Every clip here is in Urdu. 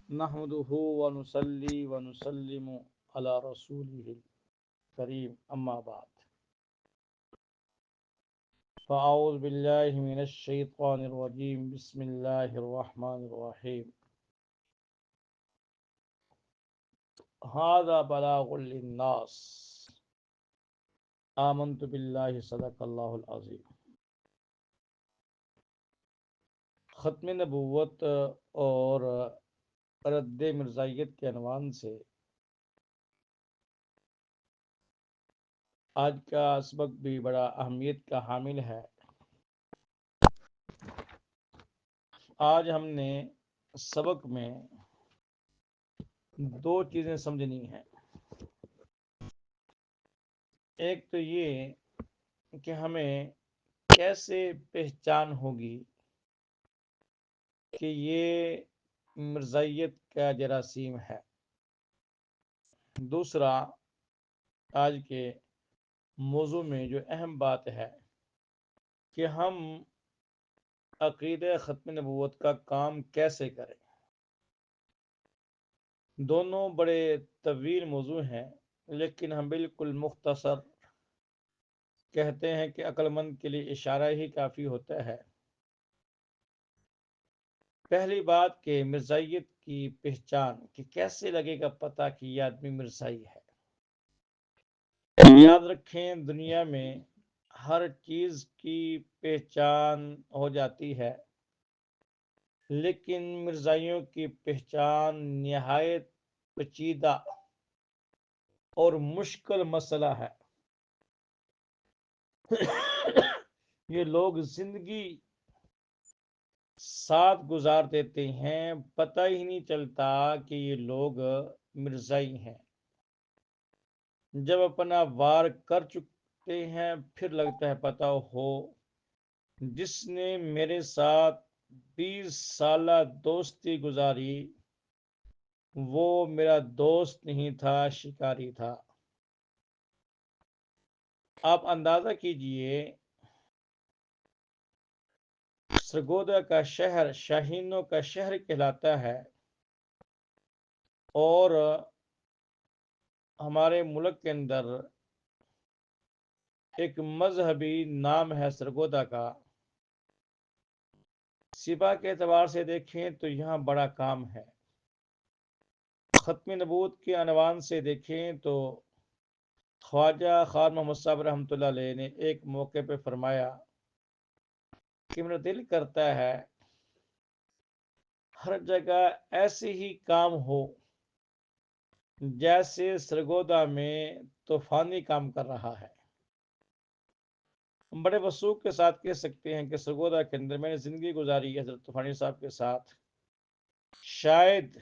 نحمده ونصلي ونسلم على رسوله الكريم أما بعد فأعوذ بالله من الشيطان الرجيم بسم الله الرحمن الرحيم هذا بلاغ للناس آمنت بالله صدق الله العظيم. ختم نبوت اور رد مرزائیت کے عنوان سے آج کا سبق بھی بڑا اہمیت کا حامل ہے. آج ہم نے سبق میں دو چیزیں سمجھنی ہیں. ایک تو یہ کہ ہمیں کیسے پہچان ہوگی کہ یہ مرزائیت کا جراثیم ہے. دوسرا آج کے موضوع میں جو اہم بات ہے کہ ہم عقیدہ ختم نبوت کا کام کیسے کریں. دونوں بڑے طویل موضوع ہیں لیکن ہم بالکل مختصر کہتے ہیں کہ عقل مند کے لیے اشارہ ہی کافی ہوتا ہے. پہلی بات کہ مرزائیت کی پہچان کہ کیسے لگے گا پتہ کہ یہ آدمی مرزائی ہے. یاد رکھیں دنیا میں ہر چیز کی پہچان ہو جاتی ہے لیکن مرزائیوں کی پہچان نہایت پیچیدہ اور مشکل مسئلہ ہے. یہ لوگ زندگی ساتھ گزار دیتے ہیں پتہ ہی نہیں چلتا کہ یہ لوگ مرزائی ہیں. جب اپنا وار کر چکتے ہیں پھر لگتا ہے پتہ ہو جس نے میرے ساتھ 20 سالہ دوستی گزاری وہ میرا دوست نہیں تھا شکاری تھا. آپ اندازہ کیجئے سرگودا کا شہر شاہینوں کا شہر کہلاتا ہے اور ہمارے ملک کے اندر ایک مذہبی نام ہے سرگودا کا. سپاہ کے اعتبار سے دیکھیں تو یہاں بڑا کام ہے. ختم نبوت کے عنوان سے دیکھیں تو خواجہ خان محمد صاحب رحمۃ اللہ علیہ نے ایک موقع پہ فرمایا کہ میرا دل کرتا ہے ہر جگہ ایسے ہی کام ہو جیسے سرگودا میں طوفانی کام کر رہا ہے. ہم بڑے وثوق کے ساتھ کہہ سکتے ہیں کہ سرگودا کے اندر میں نے زندگی گزاری حضرت طوفانی صاحب کے ساتھ. شاید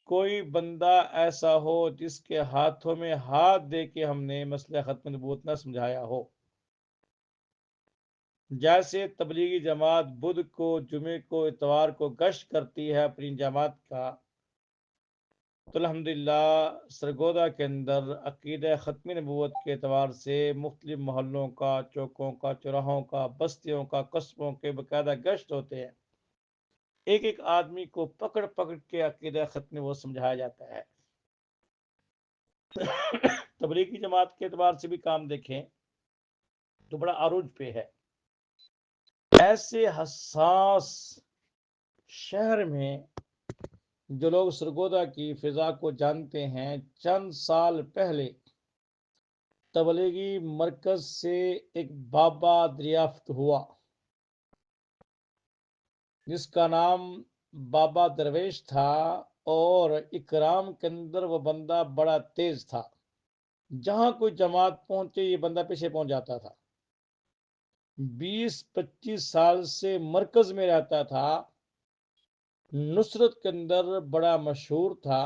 کوئی بندہ ایسا ہو جس کے ہاتھوں میں ہاتھ دے کے ہم نے مسئلہ ختم نبوت نہ سمجھایا ہو. جیسے تبلیغی جماعت بدھ کو جمعے کو اتوار کو گشت کرتی ہے اپنی جماعت کا تو الحمدللہ سرگودا کے اندر عقیدہ ختم نبوت کے اعتبار سے مختلف محلوں کا چوکوں کا چوراہوں کا بستیوں کا قصبوں کے باقاعدہ گشت ہوتے ہیں. ایک ایک آدمی کو پکڑ پکڑ کے عقیدہ ختم نبوت سمجھایا جاتا ہے. تبلیغی جماعت کے اعتبار سے بھی کام دیکھیں تو بڑا عروج پہ ہے. ایسے حساس شہر میں جو لوگ سرگودا کی فضا کو جانتے ہیں چند سال پہلے تبلیغی مرکز سے ایک بابا دریافت ہوا جس کا نام بابا درویش تھا اور اکرام کے اندر وہ بندہ بڑا تیز تھا. جہاں کوئی جماعت پہنچے یہ بندہ پیچھے پہنچ جاتا تھا. 20-25 سال سے مرکز میں رہتا تھا. نصرت کے اندر بڑا مشہور تھا.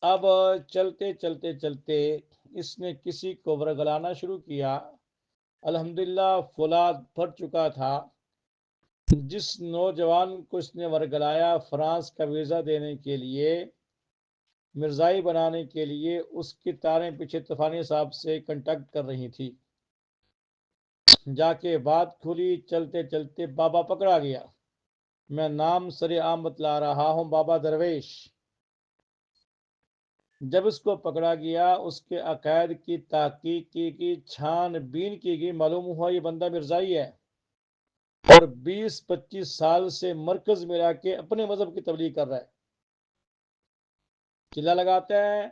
اب چلتے چلتے چلتے اس نے کسی کو ورگلانا شروع کیا. الحمدللہ فولاد بھر چکا تھا. جس نوجوان کو اس نے ورگلایا فرانس کا ویزا دینے کے لیے مرزائی بنانے کے لیے اس کی تاریں پیچھے طوفانی صاحب سے کنٹیکٹ کر رہی تھی. جا کے بات کھلی چلتے چلتے بابا پکڑا گیا. میں نام سر عام بتلا رہا ہوں، بابا درویش۔ جب اس کو پکڑا گیا، اس کے عقائد کی تحقیق کی گئی، چھان بین کی گئی، معلوم ہوا یہ بندہ مرزائی ہے اور 20-25 سال سے مرکز میں رہ کے اپنے مذہب کی تبلیغ کر رہا ہے۔ چلا لگاتا ہے،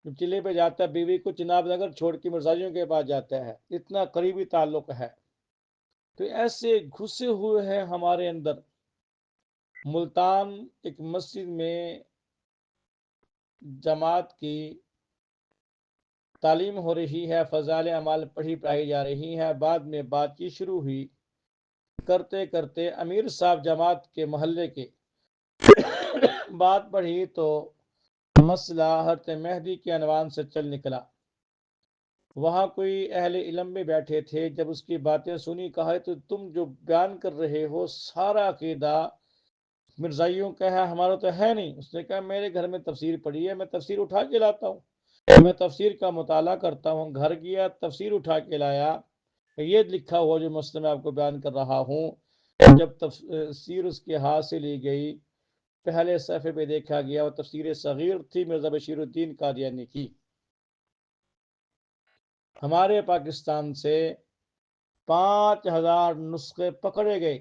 چلے پہ جاتا ہے بیوی کو چناب نگر چھوڑ کے مرزائیوں کے پاس جاتا ہے، اتنا قریبی تعلق ہے۔ تو ایسے گھسے ہوئے ہیں ہمارے اندر۔ ملتان ایک مسجد میں جماعت کی تعلیم ہو رہی ہے، فضائل اعمال پڑھائی جا رہی ہے، بعد میں بات چیت شروع ہوئی، کرتے کرتے امیر صاحب جماعت کے محلے کے بات پڑھی تو مسئلہ حضرت مہدی کے عنوان سے چل نکلا۔ وہاں کوئی اہل علم میں بیٹھے تھے، جب اس کی باتیں سنی، کہا تو تم جو بیان کر رہے ہو سارا عقیدہ مرزائیوں کا ہے، ہمارا تو ہے نہیں۔ اس نے کہا میرے گھر میں تفسیر پڑھی ہے، میں تفسیر اٹھا کے لاتا ہوں، میں تفسیر کا مطالعہ کرتا ہوں۔ گھر گیا، تفسیر اٹھا کے لایا، یہ لکھا ہوا جو مسئلہ میں آپ کو بیان کر رہا ہوں۔ جب تفسیر اس کے ہاتھ سے لی گئی، پہلے صفحے پہ دیکھا گیا، وہ تفسیر صغیر تھی مرزا بشیر الدین قادیانی کی۔ ہمارے پاکستان سے 5000 نسخے پکڑے گئے،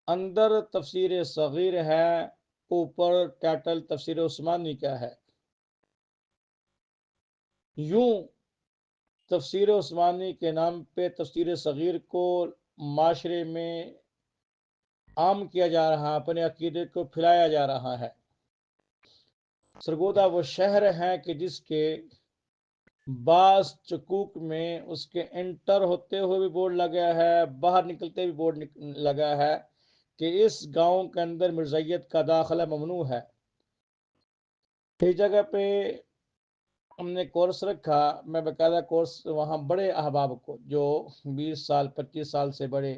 اندر تفسیر صغیر ہے، اوپر ٹائٹل تفسیر عثمانی کا ہے۔ یوں تفسیر عثمانی کے نام پہ تفسیر صغیر کو معاشرے میں عام کیا جا رہا ہے، اپنے عقیدے کو پھیلایا جا رہا ہے۔ سرگودا وہ شہر ہے کہ جس کے بعض چکوک میں اس کے انٹر ہوتے ہوئے بھی بورڈ لگا ہے، باہر نکلتے بھی بورڈ لگا ہے کہ اس گاؤں کے اندر مرزائیت کا داخلہ ممنوع ہے۔ کئی جگہ پہ ہم نے کورس رکھا، میں باقاعدہ کورس وہاں بڑے احباب کو جو 20 سال 25 سال سے بڑے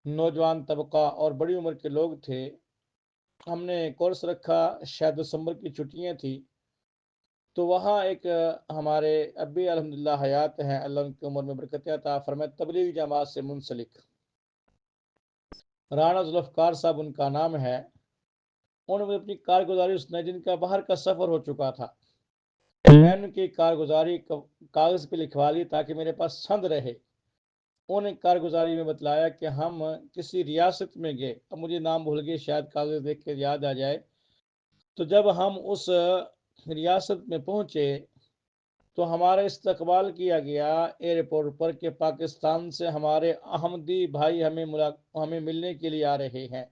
نوجوان طبقہ اور بڑی عمر کے لوگ تھے، ہم نے کورس رکھا، شاید دسمبر کی چھٹیاں تھی، تو وہاں ایک ہمارے ابھی الحمدللہ حیات ہیں، اللہ ان کی عمر میں برکت عطا فرمائے، تبلیغ جماعت سے منسلک رانا ذوالفقار صاحب ان کا نام ہے۔ انہوں نے اپنی کارگزاری اس جن کا باہر کا سفر ہو چکا تھا، میں ان کی کارگزاری کاغذ پہ لکھوا لی تاکہ میرے پاس سند رہے۔ انہوں نے کارگزاری میں بتلایا کہ ہم کسی ریاست میں گئے، اب مجھے نام بھول گئے، شاید کاغذ دیکھ کے یاد آ جائے، تو جب ہم اس ریاست میں پہنچے تو ہمارا استقبال کیا گیا ایئرپورٹ پر کہ پاکستان سے ہمارے احمدی بھائی ہمیں ملنے کے لیے آ رہے ہیں۔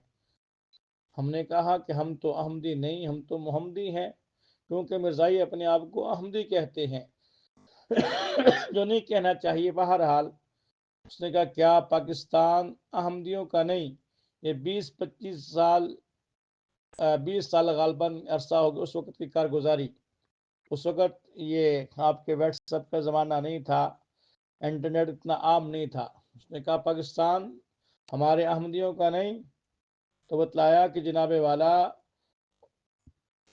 ہم نے کہا کہ ہم تو احمدی نہیں، ہم تو محمدی ہیں، کیونکہ مرزائی اپنے آپ کو احمدی کہتے ہیں جو نہیں کہنا چاہیے۔ بہرحال اس نے کہا کیا پاکستان احمدیوں کا نہیں؟ یہ 20 سال غالباً عرصہ ہو گیا اس وقت کی کارگزاری۔ اس وقت یہ آپ کے واٹس ایپ کا زمانہ نہیں تھا، انٹرنیٹ اتنا عام نہیں تھا۔ اس نے کہا پاکستان ہمارے احمدیوں کا نہیں؟ تو بتلایا کہ جناب والا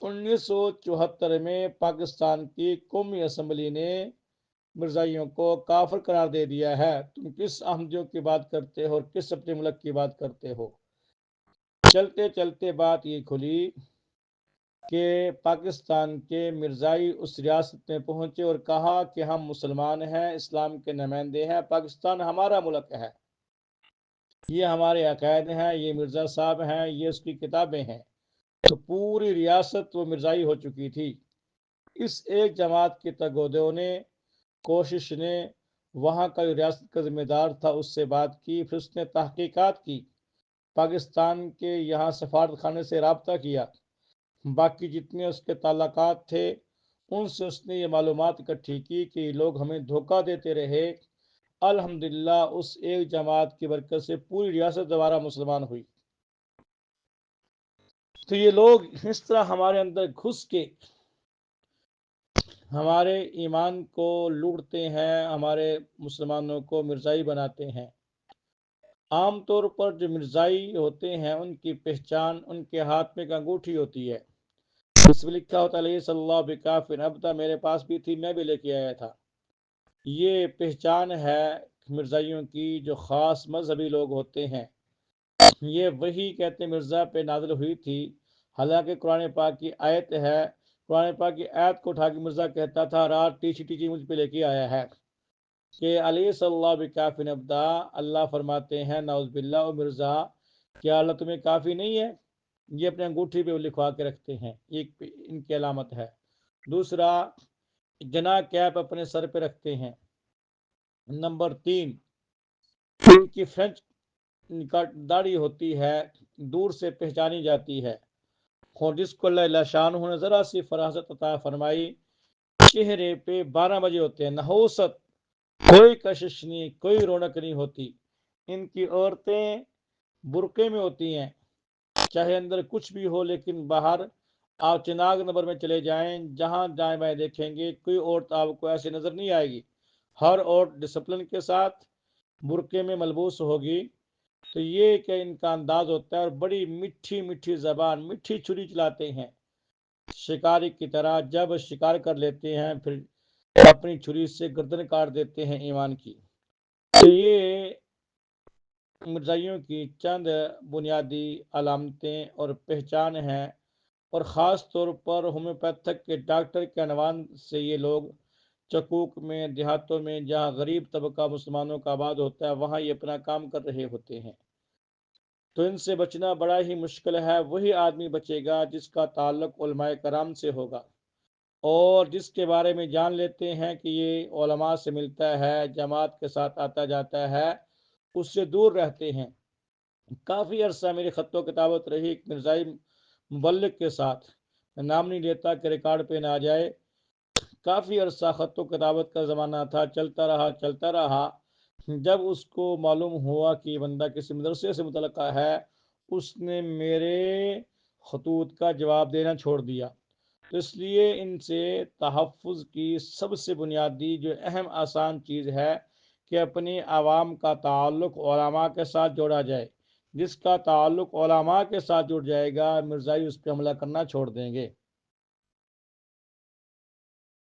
1974 میں پاکستان کی قومی اسمبلی نے مرزائیوں کو کافر قرار دے دیا ہے، تم کس احمدیوں کی بات کرتے ہو اور کس اپنے ملک کی بات کرتے ہو؟ چلتے چلتے بات یہ کھلی کہ پاکستان کے مرزائی اس ریاست میں پہنچے اور کہا کہ ہم مسلمان ہیں، اسلام کے نمائندے ہیں، پاکستان ہمارا ملک ہے، یہ ہمارے عقائد ہیں، یہ مرزا صاحب ہیں، یہ اس کی کتابیں ہیں۔ تو پوری ریاست وہ مرزائی ہو چکی تھی۔ اس ایک جماعت کے تگودوں نے کوشش نے وہاں کا جو ریاست کا ذمہ دار تھا اس سے بات کی، پھر اس نے تحقیقات کی، پاکستان کے یہاں سفارت خانے سے رابطہ کیا، باقی جتنے اس کے تعلقات تھے ان سے اس نے یہ معلومات اکٹھی کی کہ یہ لوگ ہمیں دھوکہ دیتے رہے۔ الحمدللہ اس ایک جماعت کی برکت سے پوری ریاست دوبارہ مسلمان ہوئی۔ تو یہ لوگ اس طرح ہمارے اندر گھس کے ہمارے ایمان کو لوٹتے ہیں، ہمارے مسلمانوں کو مرزائی بناتے ہیں۔ عام طور پر جو مرزائی ہوتے ہیں ان کی پہچان ان کے ہاتھ میں ایک انگوٹھی ہوتی ہے، اس میں لکھا ہوتا علیہ صلی اللہ بکافٍ عبدا، میرے پاس بھی تھی، میں بھی لے کے آیا تھا۔ یہ پہچان ہے مرزائیوں کی، جو خاص مذہبی لوگ ہوتے ہیں یہ وہی کہتے مرزا پہ نازل ہوئی تھی، حالانکہ قرآن پاک کی آیت ہے۔ قرآن پاک کی آیت کو اٹھا کے مرزا کہتا تھا رات ٹیچی ٹیچی مجھ پہ لے کے آیا ہے کہ علیہ صلی اللہ بکافٍ عبدا، اللہ فرماتے ہیں نعوذ باللہ او مرزا، کیا اللہ تمہیں کافی نہیں ہے؟ یہ اپنے انگوٹھی پہ لکھوا کے رکھتے ہیں، ایک ان کی علامت ہے۔ دوسرا، جنا کیپ اپنے سر پہ رکھتے ہیں۔ نمبر 3، ان کی فرینچ داڑھی ہوتی ہے، دور سے پہچانی جاتی ہے، اور جس کو اللہ شان نے ذرا سی فراست عطا فرمائی، چہرے پہ 12 بجے ہوتے ہیں، نحوست، کوئی کشش نہیں، کوئی رونق نہیں ہوتی۔ ان کی عورتیں برقعے میں ہوتی ہیں، چاہے اندر کچھ بھی ہو، لیکن باہر آپ چناگ نمبر میں چلے جائیں، جہاں دائیں بائیں دیکھیں گے کوئی عورت آپ کو ایسی نظر نہیں آئے گی، ہر عورت ڈسپلن کے ساتھ برقعے میں ملبوس ہوگی۔ تو یہ کہ ان کا انداز ہوتا ہے، اور بڑی میٹھی میٹھی زبان، میٹھی چھری چلاتے ہیں شکاری کی طرح، جب شکار کر لیتے ہیں پھر اپنی چھری سے گردن کاٹ دیتے ہیں ایمان کی۔ تو یہ مرزائیوں کی چند بنیادی علامتیں اور پہچان ہیں، اور خاص طور پر ہومیوپیتھک کے ڈاکٹر کے عنوان سے یہ لوگ چکوک میں، دیہاتوں میں جہاں غریب طبقہ مسلمانوں کا آباد ہوتا ہے، وہاں یہ اپنا کام کر رہے ہوتے ہیں۔ تو ان سے بچنا بڑا ہی مشکل ہے۔ وہی آدمی بچے گا جس کا تعلق علماء کرام سے ہوگا، اور جس کے بارے میں جان لیتے ہیں کہ یہ علماء سے ملتا ہے، جماعت کے ساتھ آتا جاتا ہے، اس سے دور رہتے ہیں۔ کافی عرصہ میری خط و کتابت رہی ایک مرزائی مبلغ کے ساتھ، میں نام نہیں لیتا کہ ریکارڈ پہ نہ آ جائے۔ کافی عرصہ خط و کتابت کا زمانہ تھا، چلتا رہا۔ جب اس کو معلوم ہوا کہ یہ بندہ کسی مدرسے سے متعلقہ ہے، اس نے میرے خطوط کا جواب دینا چھوڑ دیا۔ تو اس لیے ان سے تحفظ کی سب سے بنیادی جو اہم آسان چیز ہے کہ اپنی عوام کا تعلق علماء کے ساتھ جوڑا جائے۔ جس کا تعلق علماء کے ساتھ جڑ جائے گا، مرزائی اس پہ حملہ کرنا چھوڑ دیں گے۔